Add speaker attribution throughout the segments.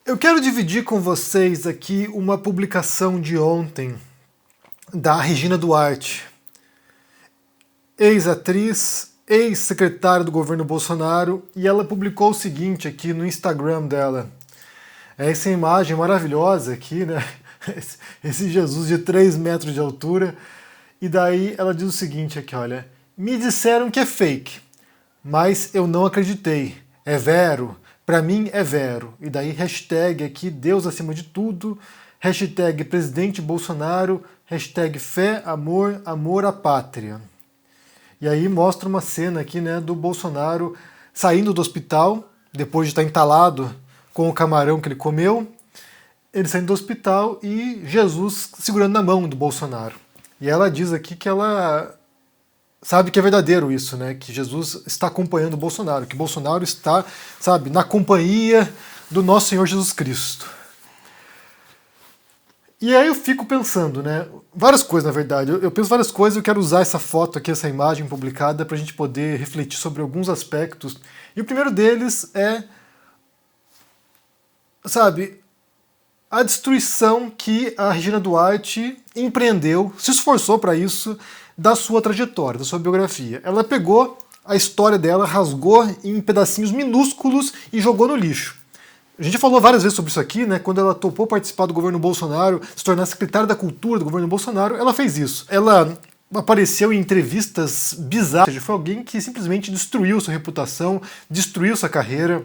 Speaker 1: Eu quero dividir com vocês aqui uma publicação de ontem da Regina Duarte, ex-atriz, ex-secretária do governo Bolsonaro, e ela publicou o seguinte aqui no Instagram dela. É essa imagem maravilhosa aqui, né? Esse Jesus de 3 metros de altura. E daí ela diz o seguinte aqui, olha. Me disseram que é fake, mas eu não acreditei. É vero. Pra mim é vero. E daí hashtag aqui Deus acima de tudo, hashtag presidente Bolsonaro, hashtag fé, amor, amor à pátria. E aí mostra uma cena aqui, né, do Bolsonaro saindo do hospital, depois de estar entalado com o camarão que ele comeu, ele saindo do hospital e Jesus segurando na mão do Bolsonaro. E ela diz aqui que ela sabe que é verdadeiro isso, né? Que Jesus está acompanhando o Bolsonaro, que Bolsonaro está, sabe, na companhia do nosso Senhor Jesus Cristo. E aí eu fico pensando, né? Várias coisas, na verdade. Eu penso várias coisas e eu quero usar essa foto aqui, essa imagem publicada, para a gente poder refletir sobre alguns aspectos. E o primeiro deles é, sabe, a destruição que a Regina Duarte empreendeu, se esforçou para isso, da sua trajetória, da sua biografia. Ela pegou a história dela, rasgou em pedacinhos minúsculos e jogou no lixo. A gente já falou várias vezes sobre isso aqui, né? Quando ela topou participar do governo Bolsonaro, se tornar secretária da cultura do governo Bolsonaro, ela fez isso. Ela apareceu em entrevistas bizarras, ou seja, foi alguém que simplesmente destruiu sua reputação, destruiu sua carreira.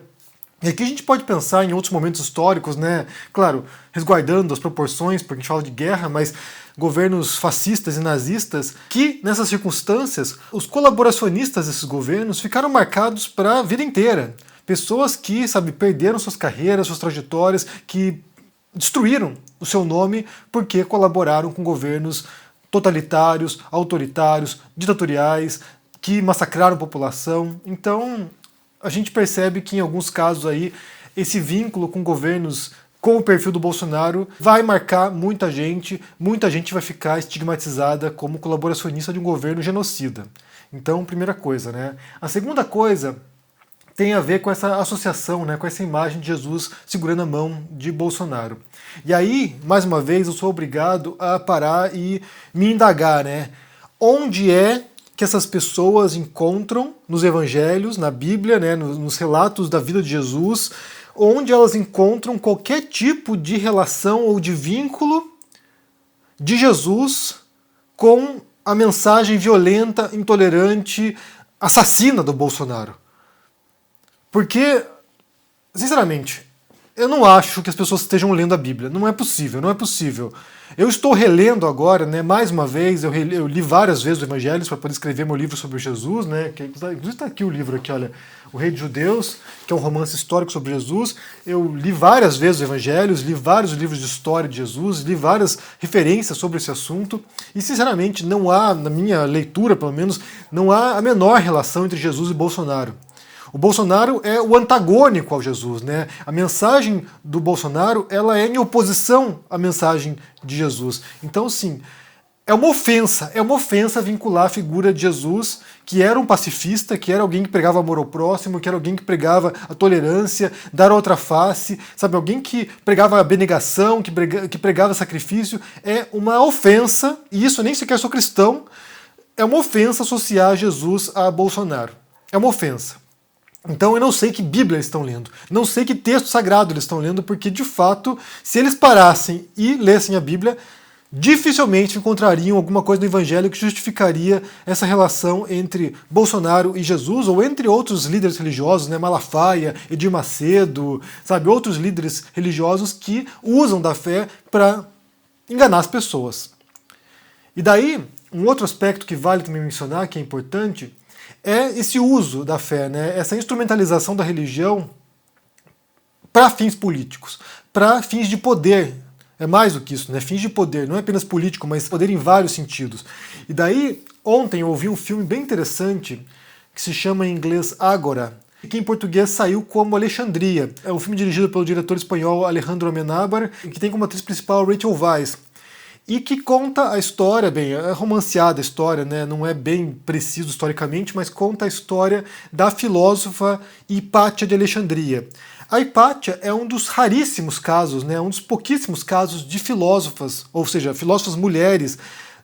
Speaker 1: E aqui a gente pode pensar em outros momentos históricos, né? Claro, resguardando as proporções, porque a gente fala de guerra, mas governos fascistas e nazistas, que nessas circunstâncias, os colaboracionistas desses governos ficaram marcados para a vida inteira. Pessoas que, sabe, perderam suas carreiras, suas trajetórias, que destruíram o seu nome porque colaboraram com governos totalitários, autoritários, ditatoriais, que massacraram a população. Então, a gente percebe que em alguns casos aí esse vínculo com governos com o perfil do Bolsonaro vai marcar muita gente vai ficar estigmatizada como colaboracionista de um governo genocida. Então, primeira coisa, né? A segunda coisa tem a ver com essa associação, né, com essa imagem de Jesus segurando a mão de Bolsonaro. E aí, mais uma vez, eu sou obrigado a parar e me indagar, né? Onde é que essas pessoas encontram nos evangelhos, na Bíblia, né, nos relatos da vida de Jesus, onde elas encontram qualquer tipo de relação ou de vínculo de Jesus com a mensagem violenta, intolerante, assassina do Bolsonaro. Porque, sinceramente, eu não acho que as pessoas estejam lendo a Bíblia. Não é possível, não é possível. Eu estou relendo agora, né, mais uma vez, eu li várias vezes os Evangelhos para poder escrever meu livro sobre Jesus, né, que inclusive está aqui o livro aqui, olha, O Rei dos Judeus, que é um romance histórico sobre Jesus. Eu li várias vezes os Evangelhos, li vários livros de história de Jesus, li várias referências sobre esse assunto, e sinceramente não há, na minha leitura pelo menos, não há a menor relação entre Jesus e Bolsonaro. O Bolsonaro é o antagônico ao Jesus, né? A mensagem do Bolsonaro, ela é em oposição à mensagem de Jesus. Então, sim, é uma ofensa vincular a figura de Jesus, que era um pacifista, que era alguém que pregava amor ao próximo, que era alguém que pregava a tolerância, dar outra face, sabe? Alguém que pregava a abnegação, que pregava sacrifício. É uma ofensa, e isso nem sequer sou cristão, é uma ofensa associar Jesus a Bolsonaro. É uma ofensa. Então eu não sei que Bíblia eles estão lendo, não sei que texto sagrado eles estão lendo, porque de fato, se eles parassem e lessem a Bíblia, dificilmente encontrariam alguma coisa no Evangelho que justificaria essa relação entre Bolsonaro e Jesus, ou entre outros líderes religiosos, né, Malafaia, Edir Macedo, sabe, outros líderes religiosos que usam da fé para enganar as pessoas. E daí, um outro aspecto que vale também mencionar, que é importante, é esse uso da fé, né? Essa instrumentalização da religião para fins políticos, para fins de poder. É mais do que isso, né? Fins de poder, não é apenas político, mas poder em vários sentidos. E daí, ontem eu ouvi um filme bem interessante que se chama em inglês Ágora, que em português saiu como Alexandria. É um filme dirigido pelo diretor espanhol Alejandro Amenábar, que tem como atriz principal Rachel Weisz. E que conta a história, bem, é romanceada a história, né? Não é bem preciso historicamente, mas conta a história da filósofa Hipátia de Alexandria. A Hipátia é um dos raríssimos casos, né, um dos pouquíssimos casos de filósofas, ou seja, filósofas mulheres,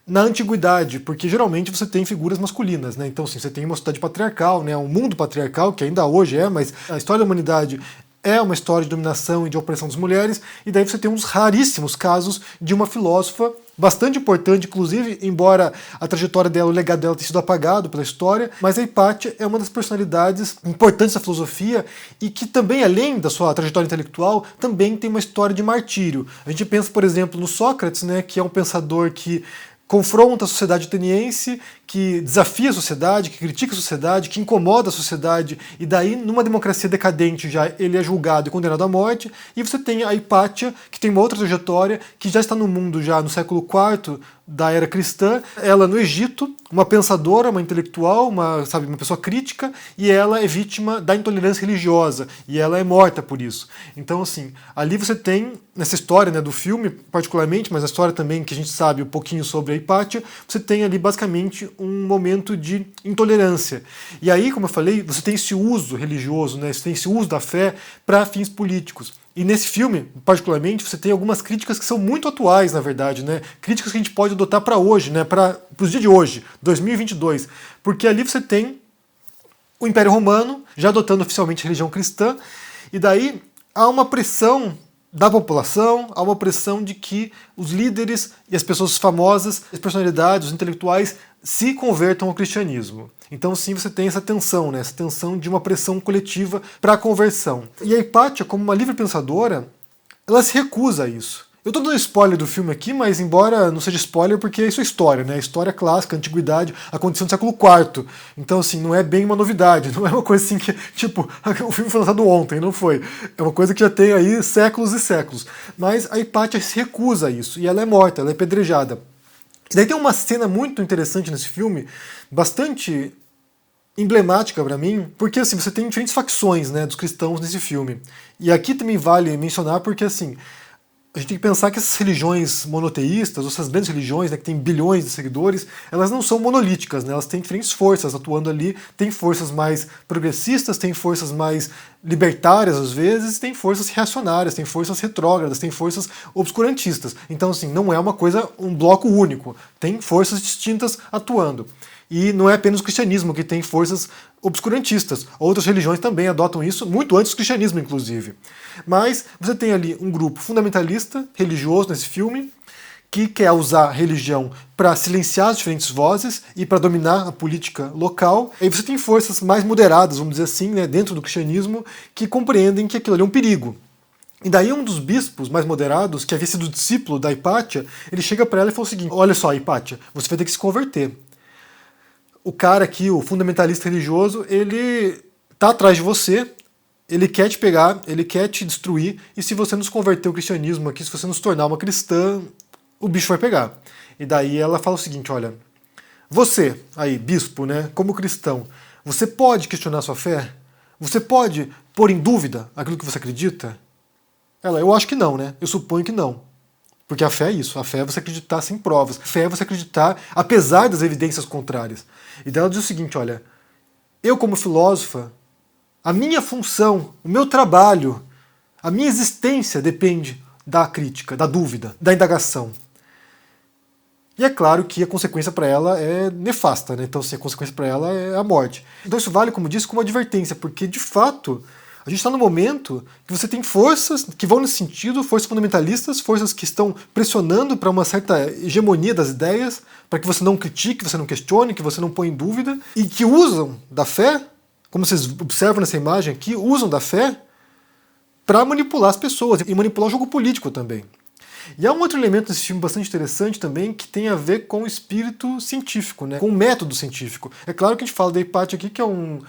Speaker 1: na antiguidade, porque geralmente você tem figuras masculinas, né? Então, assim, você tem uma sociedade patriarcal, né? Um mundo patriarcal, que ainda hoje é, mas a história da humanidade é uma história de dominação e de opressão das mulheres, e daí você tem uns raríssimos casos de uma filósofa bastante importante, inclusive, embora a trajetória dela, o legado dela tenha sido apagado pela história, mas a Hipátia é uma das personalidades importantes da filosofia e que também, além da sua trajetória intelectual, também tem uma história de martírio. A gente pensa, por exemplo, no Sócrates, né, que é um pensador que confronta a sociedade ateniense, que desafia a sociedade, que critica a sociedade, que incomoda a sociedade, e daí, numa democracia decadente, já ele é julgado e condenado à morte, e você tem a Hipátia, que tem uma outra trajetória, que já está no mundo já no século IV da era cristã, ela no Egito, uma pensadora, uma intelectual, uma pessoa crítica, e ela é vítima da intolerância religiosa, e ela é morta por isso. Então, assim, ali você tem, nessa história, né, do filme, particularmente, mas a história também que a gente sabe um pouquinho sobre a Hipátia, você tem ali basicamente um momento de intolerância. E aí, como eu falei, você tem esse uso religioso, né, você tem esse uso da fé para fins políticos. E nesse filme, particularmente, você tem algumas críticas que são muito atuais, na verdade, né? Críticas que a gente pode adotar para hoje, né? Para os dias de hoje, 2022. Porque ali você tem o Império Romano, já adotando oficialmente a religião cristã, e daí há uma pressão da população, há uma pressão de que os líderes e as pessoas famosas, as personalidades, os intelectuais, se convertam ao cristianismo. Então sim, você tem essa tensão, né? Essa tensão de uma pressão coletiva para a conversão. E a Hipátia, como uma livre pensadora, ela se recusa a isso. Eu estou dando spoiler do filme aqui, mas embora não seja spoiler, porque isso é história, né? História clássica, antiguidade, aconteceu no século IV. Então, assim, não é bem uma novidade, não é uma coisa assim que, tipo, o filme foi lançado ontem, não foi. É uma coisa que já tem aí séculos e séculos. Mas a Hipátia se recusa a isso, e ela é morta, ela é apedrejada. E daí tem uma cena muito interessante nesse filme, bastante emblemática para mim, porque assim, você tem diferentes facções, né, dos cristãos nesse filme. E aqui também vale mencionar porque assim, a gente tem que pensar que essas religiões monoteístas, ou essas grandes religiões, né, que têm bilhões de seguidores, elas não são monolíticas, né, elas têm diferentes forças atuando ali, tem forças mais progressistas, tem forças mais libertárias às vezes, tem forças reacionárias, tem forças retrógradas, tem forças obscurantistas. Então assim, não é uma coisa, um bloco único, tem forças distintas atuando. E não é apenas o cristianismo que tem forças obscurantistas. Outras religiões também adotam isso, muito antes do cristianismo, inclusive. Mas você tem ali um grupo fundamentalista, religioso nesse filme, que quer usar a religião para silenciar as diferentes vozes e para dominar a política local. E você tem forças mais moderadas, vamos dizer assim, né, dentro do cristianismo, que compreendem que aquilo ali é um perigo. E daí um dos bispos mais moderados, que havia sido discípulo da Hipátia, ele chega para ela e fala o seguinte: olha só, Hipátia, você vai ter que se converter. O cara aqui, o fundamentalista religioso, ele tá atrás de você, ele quer te pegar, ele quer te destruir, e se você não se converter ao cristianismo aqui, se você não se tornar uma cristã, o bicho vai pegar. E daí ela fala o seguinte: olha, você, aí, bispo, né, como cristão, você pode questionar sua fé? Você pode pôr em dúvida aquilo que você acredita? Ela, eu acho que não, né? Eu suponho que não. Porque a fé é isso, a fé é você acreditar sem provas, a fé é você acreditar apesar das evidências contrárias. E daí ela diz o seguinte: olha, eu como filósofa, a minha função, o meu trabalho, a minha existência depende da crítica, da dúvida, da indagação. E é claro que a consequência para ela é nefasta, né? Então, assim, a consequência para ela é a morte. Então isso vale, como disse, como advertência, porque de fato a gente está no momento que você tem forças que vão nesse sentido, forças fundamentalistas, forças que estão pressionando para uma certa hegemonia das ideias, para que você não critique, que você não questione, que você não põe em dúvida, e que usam da fé, como vocês observam nessa imagem aqui, usam da fé para manipular as pessoas e manipular o jogo político também. E há um outro elemento desse filme bastante interessante também, que tem a ver com o espírito científico, né? Com o método científico. É claro que a gente fala da Hipátia aqui, que é um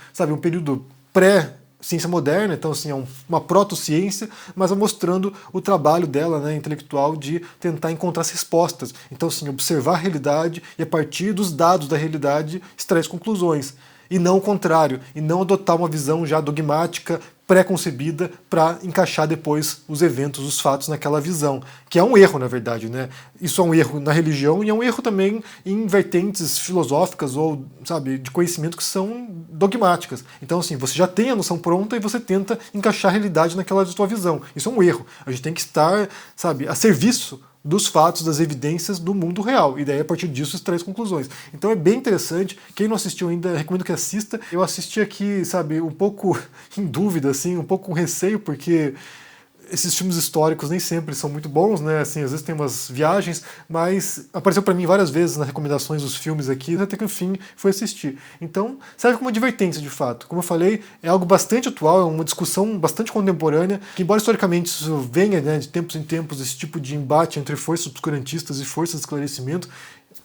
Speaker 1: período pré-ciência moderna, então assim, é uma proto-ciência, mas mostrando o trabalho dela, né, intelectual, de tentar encontrar as respostas. Então assim, observar a realidade e a partir dos dados da realidade extrair as conclusões. e não o contrário, e não adotar uma visão já dogmática, pré-concebida, para encaixar depois os eventos, os fatos naquela visão, que é um erro, na verdade, né? Isso é um erro na religião e é um erro também em vertentes filosóficas ou, sabe, de conhecimento que são dogmáticas. Então, assim, você já tem a noção pronta e você tenta encaixar a realidade naquela sua visão. Isso é um erro. A gente tem que estar, sabe, a serviço dos fatos, das evidências do mundo real. E daí, a partir disso, extrai as conclusões. Então é bem interessante. Quem não assistiu ainda, recomendo que assista. Eu assisti aqui, sabe, um pouco em dúvida, assim, um pouco com receio, porque esses filmes históricos nem sempre são muito bons, né? Assim, às vezes tem umas viagens, mas apareceu para mim várias vezes nas recomendações dos filmes aqui, até que enfim fui assistir. Então, serve como advertência, de fato. Como eu falei, é algo bastante atual, é uma discussão bastante contemporânea, que embora historicamente isso venha, né, de tempos em tempos, esse tipo de embate entre forças obscurantistas e forças de esclarecimento,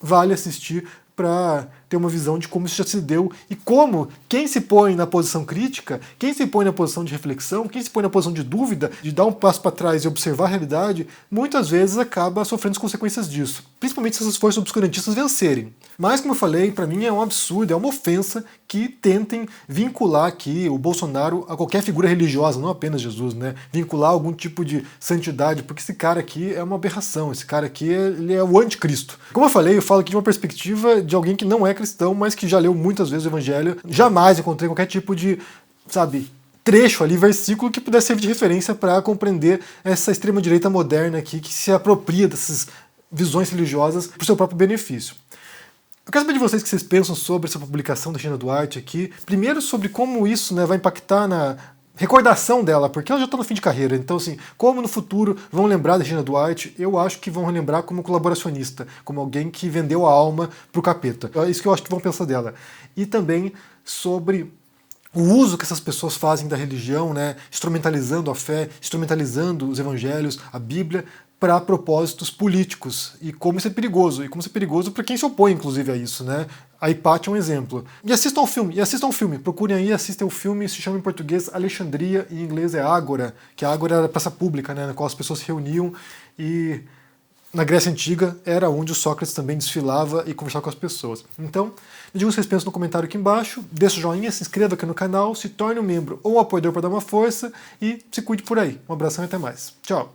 Speaker 1: vale assistir para ter uma visão de como isso já se deu e como quem se põe na posição crítica, quem se põe na posição de reflexão, quem se põe na posição de dúvida, de dar um passo para trás e observar a realidade, muitas vezes acaba sofrendo as consequências disso, principalmente se essas forças obscurantistas vencerem. Mas, como eu falei, para mim é um absurdo, é uma ofensa que tentem vincular aqui o Bolsonaro a qualquer figura religiosa, não apenas Jesus, né? Vincular algum tipo de santidade, porque esse cara aqui é uma aberração, esse cara aqui ele é o anticristo. Como eu falei, eu falo aqui de uma perspectiva de alguém que não é cristão, mas que já leu muitas vezes o Evangelho, jamais encontrei qualquer tipo de, sabe, trecho ali, versículo que pudesse servir de referência para compreender essa extrema-direita moderna aqui que se apropria dessas visões religiosas para o seu próprio benefício. Eu quero saber de vocês o que vocês pensam sobre essa publicação da Regina Duarte aqui. Primeiro sobre como isso, né, vai impactar na recordação dela, porque ela já está no fim de carreira. Então, assim, como no futuro vão lembrar da Regina Duarte, eu acho que vão relembrar como colaboracionista, como alguém que vendeu a alma pro capeta. É isso que eu acho que vão pensar dela. E também sobre o uso que essas pessoas fazem da religião, né, instrumentalizando a fé, instrumentalizando os evangelhos, a Bíblia, para propósitos políticos. E como isso é perigoso. E como isso é perigoso para quem se opõe, inclusive, a isso, né? A Hipátia é um exemplo. E assistam ao filme. Procurem aí, assistam o filme. Se chama em português Alexandria, e em inglês é Ágora, que a Ágora era a praça pública, né, na qual as pessoas se reuniam e na Grécia Antiga era onde o Sócrates também desfilava e conversava com as pessoas. Então, me digam o que vocês pensam no comentário aqui embaixo, deixa o joinha, se inscreva aqui no canal, se torne um membro ou um apoiador para dar uma força e se cuide por aí. Um abração e até mais. Tchau!